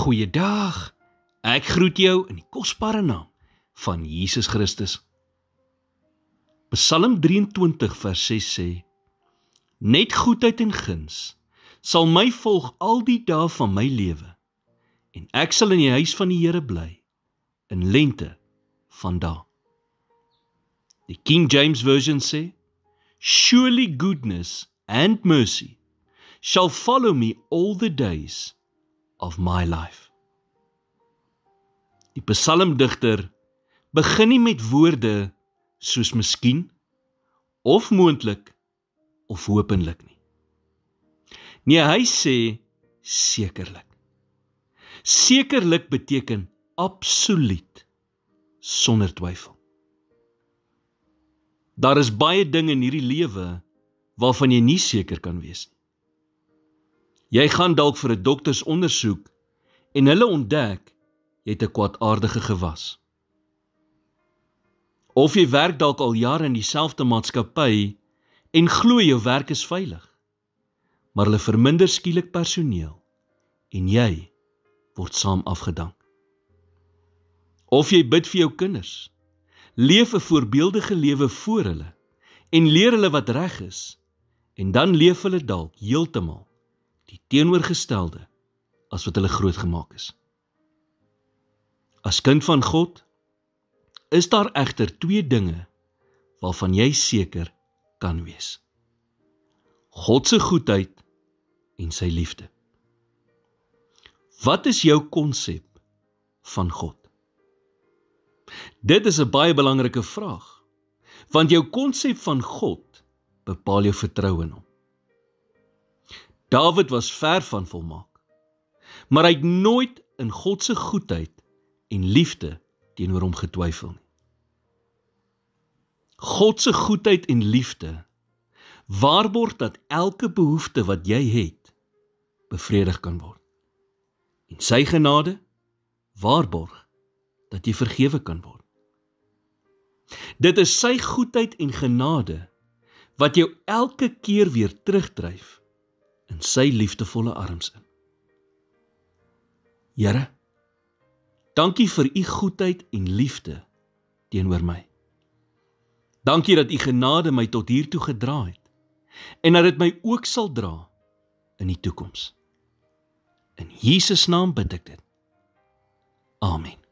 Goeiedag, ek groet jou in die kosbare naam van Jesus Christus. Psalm 23 vers 6 sê, net goedheid en guns sal my volg al die dae van my lewe, en ek sal in die huis van die Here bly, in lente van dae. Die King James Version sê, surely goodness and mercy shall follow me all the days of my life. Die psalmdigter begin nie met woorde soos miskien, of moontlik, of hopelik nie. Nee, hy sê sekerlik. Sekerlik beteken absoluut, sonder twyfel. Daar is baie dinge in hierdie lewe waarvan jy nie seker kan wees nie. Jy gaan dalk vir 'n doktersondersoek en hulle ontdek jy het 'n kwaadaardige gewas. Of jy werk dalk al jare in dieselfde maatskappy en glo jou werk is veilig, maar hulle verminder skielik personeel en jy word saam afgedank. Of jy bid vir jou kinders, leef 'n voorbeeldige lewe voor hulle en leer hulle wat reg is, en dan leef hulle dalk heeltemal die teenoorgestelde as wat hulle grootgemaak is. As kind van God is daar egter twee dinge waarvan jy seker kan wees: God se goedheid en sy liefde. Wat is jou konsep van God? Dit is 'n baie belangrike vraag, want jou konsep van God bepaal jou vertroue in hom. Dawid was ver van volmaak, maar hy het nooit in God se goedheid en liefde teenoor hom getwyfel nie. God se goedheid en liefde waarborg dat elke behoefte wat jy het, bevredig kan word. En sy genade waarborg dat jy vergewe kan word. Dit is sy goedheid en genade wat jou elke keer weer terugdryf in sy liefdevolle arms in. Here, dankie vir u goedheid en liefde teenoor my. Dankie dat u genade my tot hiertoe gedra het en dat dit my ook sal dra in die toekoms. In Jesus naam bid ek dit. Amen.